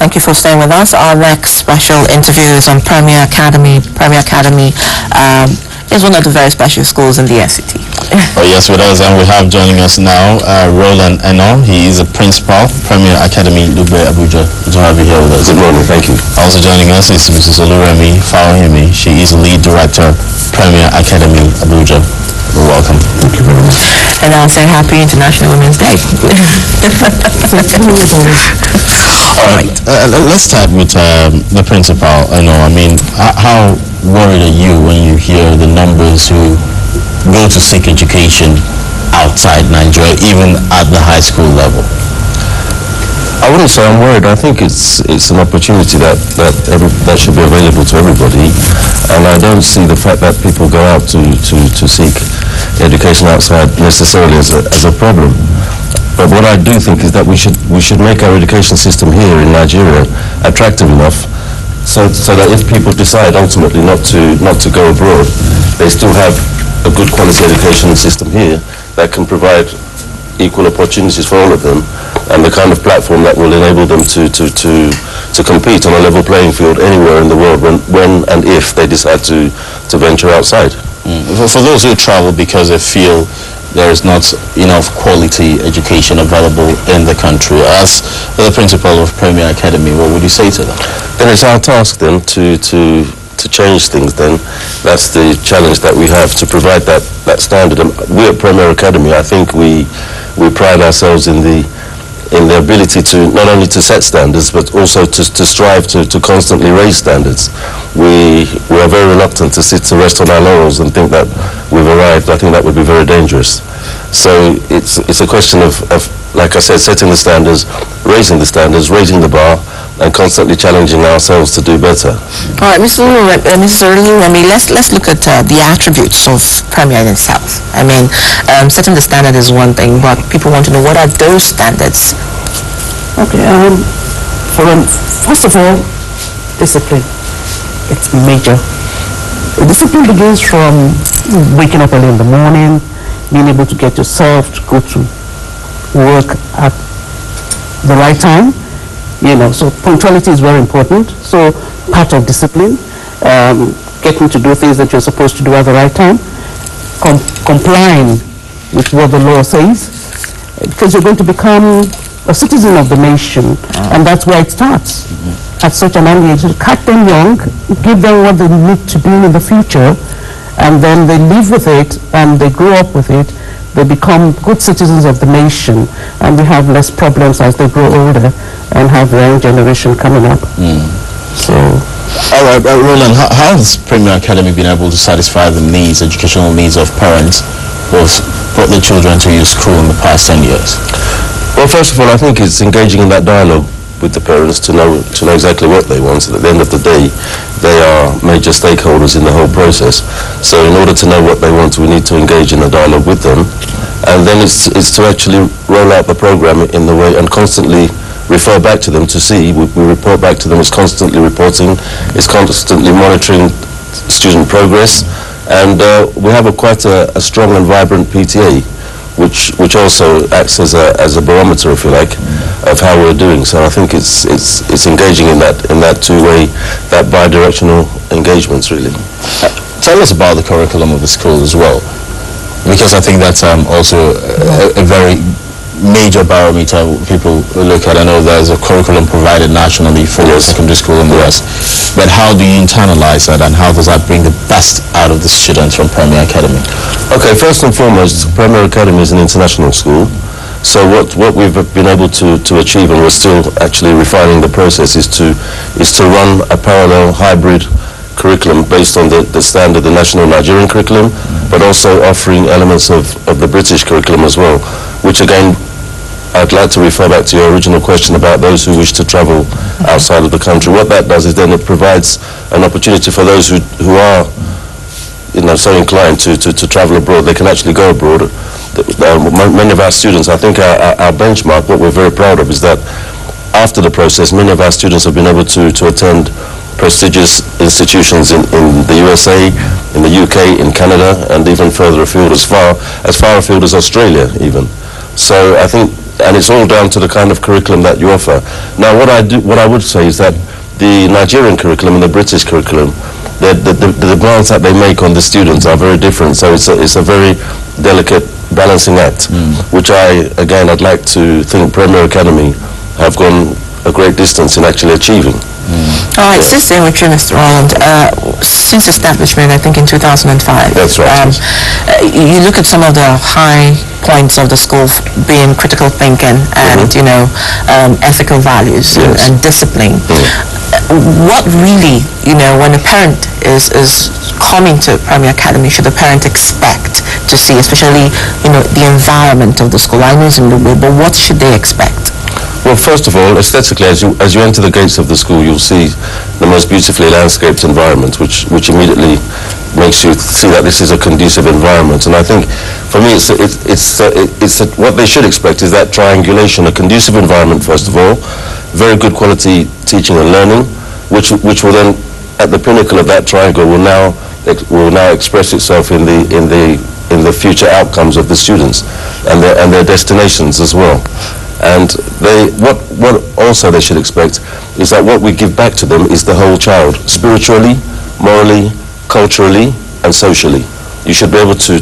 Thank you for staying with us. Our next special interview is on Premier Academy. Premier Academy is one of the very special schools in the FCT. Oh yes, with us, and we have joining us now Rowland. He is a principal, Premier Academy, Lugbe, Abuja. Good to have you here with us. Good morning, thank you. Also joining us is Mrs. Fawehinmi. She is lead director, Premier Academy, Abuja. Welcome. Thank you very much. And I'll say Happy International Women's Day. All right, let's start with the principal. How worried are you when you hear the numbers who go to seek education outside Nigeria, even at the high school level? I wouldn't say I'm worried. I think it's an opportunity that should be available to everybody, and I don't see the fact that people go out to seek education outside necessarily as a problem. But what I do think is that we should make our education system here in Nigeria attractive enough so that if people decide ultimately not to go abroad, they still have a good quality education system here that can provide equal opportunities for all of them, and the kind of platform that will enable them to compete on a level playing field anywhere in the world when and if they decide to venture outside. For those who travel because they feel there is not enough quality education available in the country, as the principal of Premier Academy, what would you say to them? Then it's our task then to change things. Then that's the challenge that we have, to provide that standard. And we at Premier Academy, I think we pride ourselves in the ability to not only to set standards but also to strive to constantly raise standards. We are very reluctant to rest on our laurels and think that we've arrived. I think that would be very dangerous. So it's a question of, like I said, setting the standards, raising the bar, and constantly challenging ourselves to do better. All right, Mrs. Fawehinmi, let's look at the attributes of Premier in itself. Setting the standard is one thing, but people want to know, what are those standards? Okay, first of all, discipline. It's major. Discipline begins from waking up early in the morning, being able to get yourself to go to work at the right time. So punctuality is very important. So part of discipline, getting to do things that you're supposed to do at the right time, complying with what the law says, because you're going to become a citizen of the nation, and that's where it starts. At such an early age, cut them young, give them what they need to do in the future, and then they live with it and they grow up with it. They become good citizens of the nation, and we have less problems as they grow older and have their own generation coming up. So, all right, Rowland, how has Premier Academy been able to satisfy the needs, educational needs of parents who've brought their children to your school in the past 10 years? Well, first of all, I think it's engaging in that dialogue with the parents to know exactly what they want. So at the end of the day, they are major stakeholders in the whole process. So in order to know what they want, we need to engage in a dialogue with them, and then it's to actually roll out the program in the way and constantly refer back to them to see. We report back to them. It's constantly reporting. It's constantly monitoring student progress, and we have quite a strong and vibrant PTA, which also acts as a barometer, if you like, of how we're doing. So I think it's engaging in that two-way, that bi-directional engagements, really. Tell us about the curriculum of the school as well, because I think that's also a very major barometer people look at. I know there's a curriculum provided nationally for secondary school and the rest, but how do you internalize that, and how does that bring the best out of the students from Premier Academy? Okay, first and foremost, Premier Academy is an international school. So what we've been able to achieve, and we're still actually refining the process, is to run a parallel hybrid curriculum based on the standard, the national Nigerian curriculum, but also offering elements of the British curriculum as well, which again, I'd like to refer back to your original question about those who wish to travel outside of the country. What that does is then it provides an opportunity for those who are so inclined to travel abroad. They can actually go abroad. Many of our students, I think our benchmark, what we're very proud of, is that after the process, many of our students have been able to attend prestigious institutions in the USA, in the UK, in Canada, and even further afield, as far afield as Australia even. So I think, and it's all down to the kind of curriculum that you offer. Now, what I would say is that the Nigerian curriculum and the British curriculum, the demands that they make on the students are very different. So it's a very delicate balancing act, which I'd like to think Premier Academy have gone a great distance in actually achieving. All right, since then with you, Mr. Rowland, since establishment, I think in 2005. That's right. You look at some of the high points of the school being critical thinking and, ethical values and discipline. What really, when a parent is coming to Premier Academy, should the parent expect to see, especially, the environment of the school? I know it's in the way, but what should they expect? Well, first of all, aesthetically, as you enter the gates of the school, you'll see the most beautifully landscaped environment, which immediately makes you see that this is a conducive environment. And I think, for me, what they should expect is that triangulation, a conducive environment, first of all, very good quality teaching and learning, which will then, at the pinnacle of that triangle, will now express itself in the future outcomes of the students and their destinations as well. And what also they should expect is that what we give back to them is the whole child, spiritually, morally, culturally, and socially. You should be able to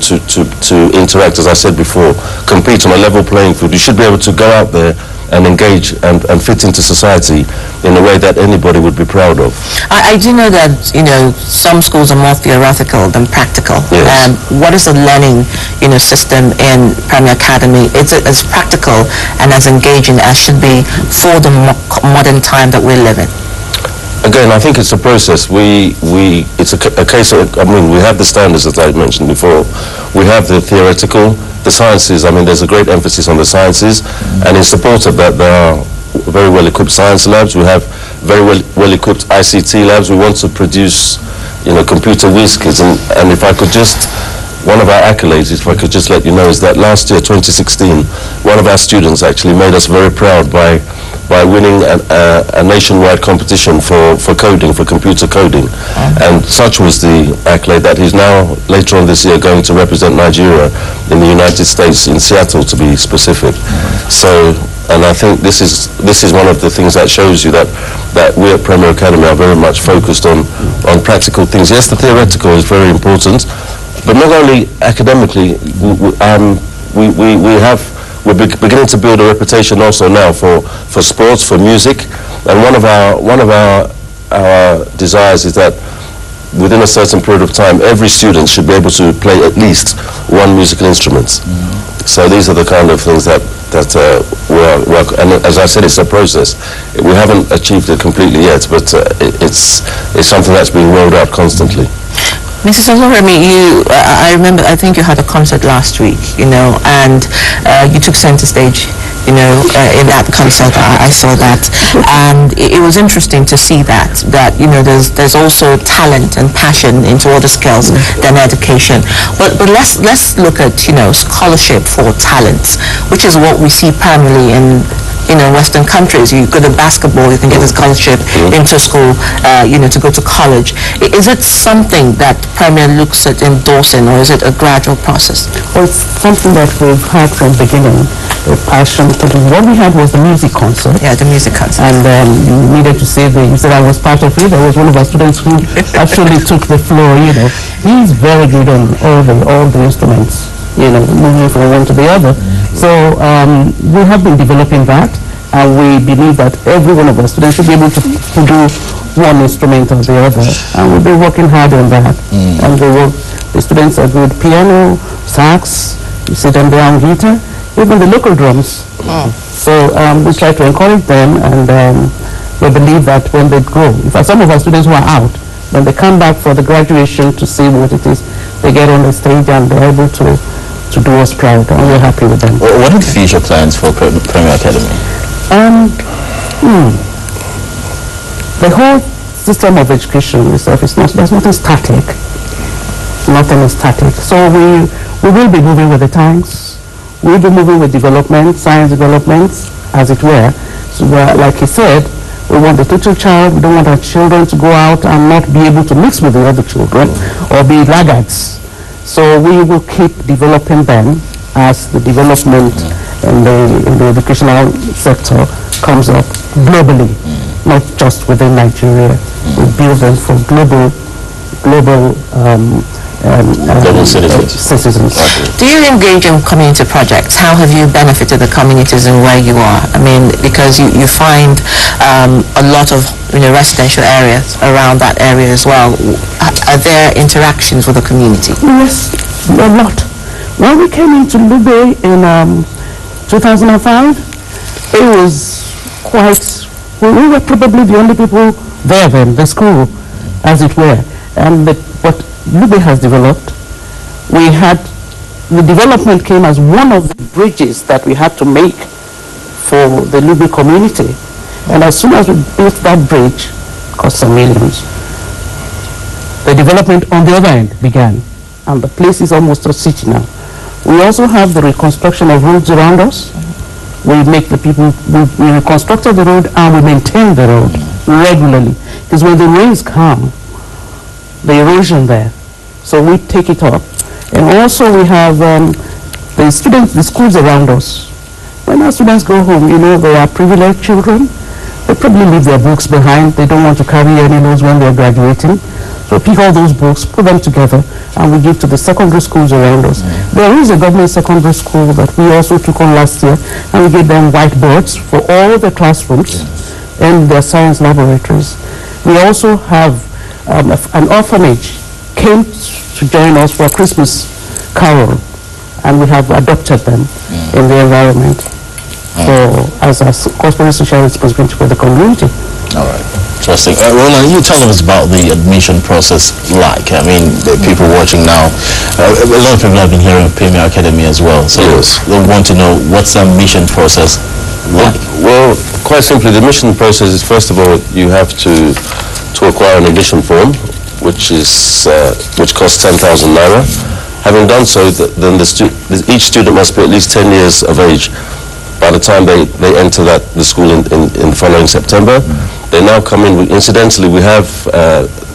interact, as I said before, compete on a level playing field. You should be able to go out there and engage and fit into society in a way that anybody would be proud of. I do know that, some schools are more theoretical than practical. Yes. What is the learning, system in Premier Academy? It's as practical and as engaging as should be for the modern time that we live in. Again, I think it's a process. It's a case of, we have the standards, as I mentioned before. We have the theoretical, the sciences. There's a great emphasis on the sciences, and in support of that, there are very well-equipped science labs. We have very well-equipped ICT labs. We want to produce, computer whiz-kids. And if I could just, one of our accolades, if I could just let you know, is that last year, 2016, one of our students actually made us very proud by winning a nationwide competition for coding, for computer coding. And such was the accolade that he's now, later on this year, going to represent Nigeria in the United States, in Seattle to be specific. So, and I think this is one of the things that shows you that we at Premier Academy are very much focused on practical things. Yes, the theoretical is very important, but not only academically, we're beginning to build a reputation also now for sports, for music, and one of our desires is that within a certain period of time, every student should be able to play at least one musical instrument. So these are the kind of things that we're, and as I said, it's a process. We haven't achieved it completely yet, but it's something that's being rolled out constantly. Mrs. Fawehinmi, I remember, I think you had a concert last week, and you took center stage, in that concert. I saw that, and it was interesting to see that there's also talent and passion into all the skills than education. But let's look at scholarship for talents, which is what we see primarily in Western countries. You go to basketball, you can get a scholarship into school, to go to college. Is it something that Premier looks at endorsing, or is it a gradual process? Well, it's something that we've had from the beginning, the passion. What we had was the music concert. Yeah, the music concert. And you needed to say you said I was part of it. I was one of our students who actually took the floor, He's very good on all the instruments, moving from one to the other. So we have been developing that, and we believe that every one of our students should be able to do one instrument or the other, and we've been working hard on that. And the students are good piano, sax, you see them there on guitar, even the local drums. So we try to encourage them, and we believe that when they grow, in fact, some of our students who are out, when they come back for the graduation to see what it is, they get on the stage and they're able to do us proud, and we're happy with them. What are the future plans for Premier Academy? The whole system of education itself is there's nothing static. Nothing is static. So we will be moving with the times. We'll be moving with development, science developments, as it were. So like he said, we want the total child. We don't want our children to go out and not be able to mix with the other children or be laggards. So we will keep developing them as the development in the educational sector comes up globally, not just within Nigeria. We build them for global citizens. Do you engage in community projects? How have you benefited the communities in where you are? I mean, because you find a lot of residential areas around that area as well. Are there interactions with the community? Yes, a lot. When we came into Lube in 2005, it was quite, we were probably the only people there then, the school, as it were. And what Lube has developed, the development came as one of the bridges that we had to make for the Lube community. And as soon as we built that bridge, it cost some millions. The development on the other end began, and the place is almost a city now. We also have the reconstruction of roads around us. We make the people, we reconstructed the road and we maintain the road regularly. Because when the rains come, the erosion there, so we take it up. And also we have the students, the schools around us. When our students go home, they are privileged children. They probably leave their books behind. They don't want to carry any loads when they're graduating. So we pick all those books, put them together, and we give to the secondary schools around us. There is a government secondary school that we also took on last year, and we gave them whiteboards for all the classrooms and their science laboratories. We also have an orphanage came to join us for a Christmas carol, and we have adopted them in the environment as a corporate social responsibility for the community. All right. Interesting. Rowland, you tell us about the admission process like. I mean, the people watching now, a lot of people have been hearing of Premier Academy as well. So they want to know what's the admission process like. Well, quite simply, the admission process is, first of all, you have to acquire an admission form, which costs 10,000 naira. Having done so, then each student must be at least 10 years of age by the time they enter the school in the following September. They now come in. Incidentally, we have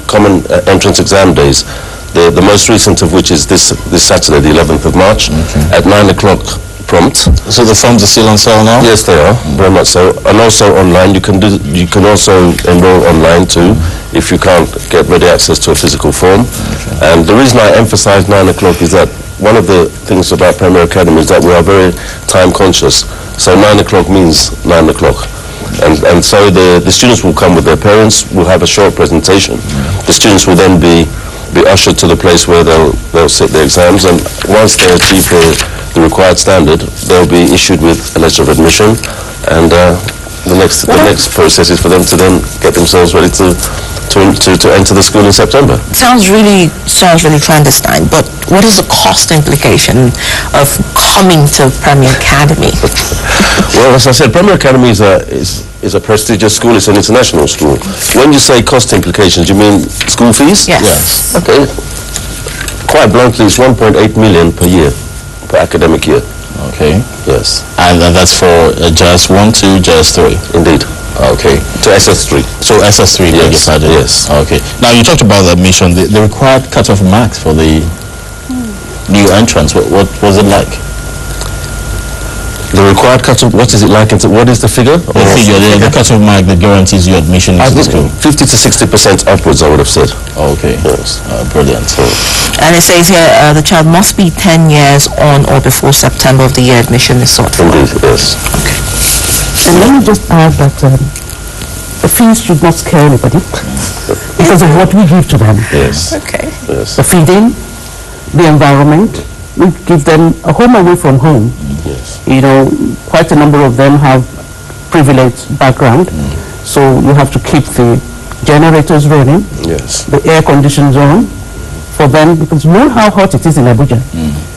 common entrance exam days, the most recent of which is this Saturday, the 11th of March, at 9 o'clock prompt. So the forms are still on sale now? Yes, they are, very much so. And also online, you can also enroll online too, if you can't get ready access to a physical form. And the reason I emphasize 9 o'clock is that one of the things about Premier Academy is that we are very time conscious. So 9 o'clock means 9 o'clock. And so the students will come with their parents, will have a short presentation. The students will then be ushered to the place where they'll sit their exams, and once they achieve the required standard, they'll be issued with a letter of admission, and the next process is for them to then get themselves ready to enter the school in September. Sounds really clandestine, but what is the cost implication of coming to Premier Academy? Well, as I said, Premier Academy is a prestigious school. It's an international school. When you say cost implications, you mean school fees? Yes. Okay. Quite bluntly, it's 1.8 million per year, per academic year. Okay. Yes. And that's for JS 1, 2, JS 3? Indeed. Okay. To SS3. So SS3, yes. Yes. Okay. Now, you talked about the admission, the required cutoff marks for the new entrants. What was it like? The required cutoff, what is it like? What is the figure? The figure, the cutoff mark that guarantees you admission into the school. 50 to 60% upwards, I would have said. Okay. Yes. Brilliant. And it says here the child must be 10 years on or before September of the year admission is sought for. Indeed, yes. Okay. And let me just add that the fees should not scare anybody because of what we give to them. Yes. Okay. Yes. The feeding, the environment. We give them a home away from home. Yes. Quite a number of them have privileged background, so you have to keep the generators running, Yes. the air conditioned zone for them, because you know how hot it is in Abuja.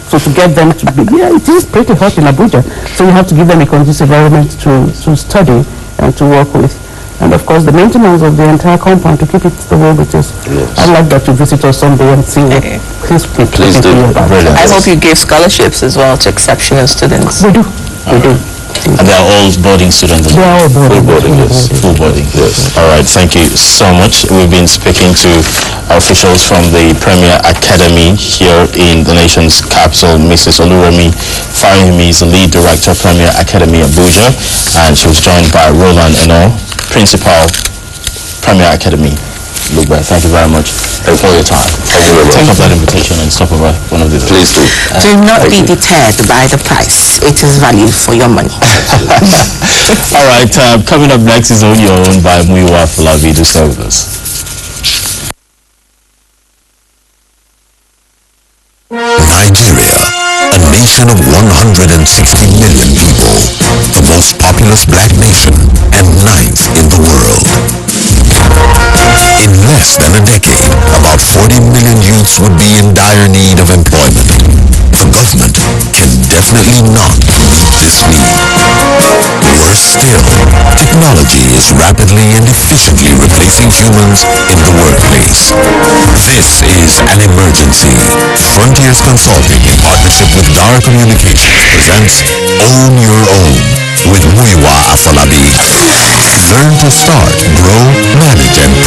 So to get them to be, it is pretty hot in Abuja, so you have to give them a conducive environment to study and to work with. And of course, the maintenance of the entire compound to keep it the way it is. Yes. I'd like that to visit us someday and see what Please do. I hope you give scholarships as well to exceptional students. We do. And they are all boarding students? They are all boarding. Full boarding, yes. Full boarding. Yes. All right, thank you so much. We've been speaking to officials from the Premier Academy here in the nation's capital. Mrs. Fawehinmi is the lead director, Premier Academy Abuja, and she was joined by Rowland Principal, Premier Academy. Thank you very much for your time. Thank you very much. Take up that invitation and stop over one of these. Please do. Do not be deterred by the price. It is value for your money. All right, coming up next is On Your Own by Muyiwa Afolabi. Do stay with us. Nigeria, a nation of 160 million people, the most populous black nation and ninth in the world. In less than a decade, about 40 million youths would be in dire need of employment. The government can definitely not meet this need. Worse still, technology is rapidly and efficiently replacing humans in the workplace. This is an emergency. Frontiers Consulting, in partnership with Dara Communications, presents Own Your Own with Muyiwa Afolabi. Learn to start, grow, manage, and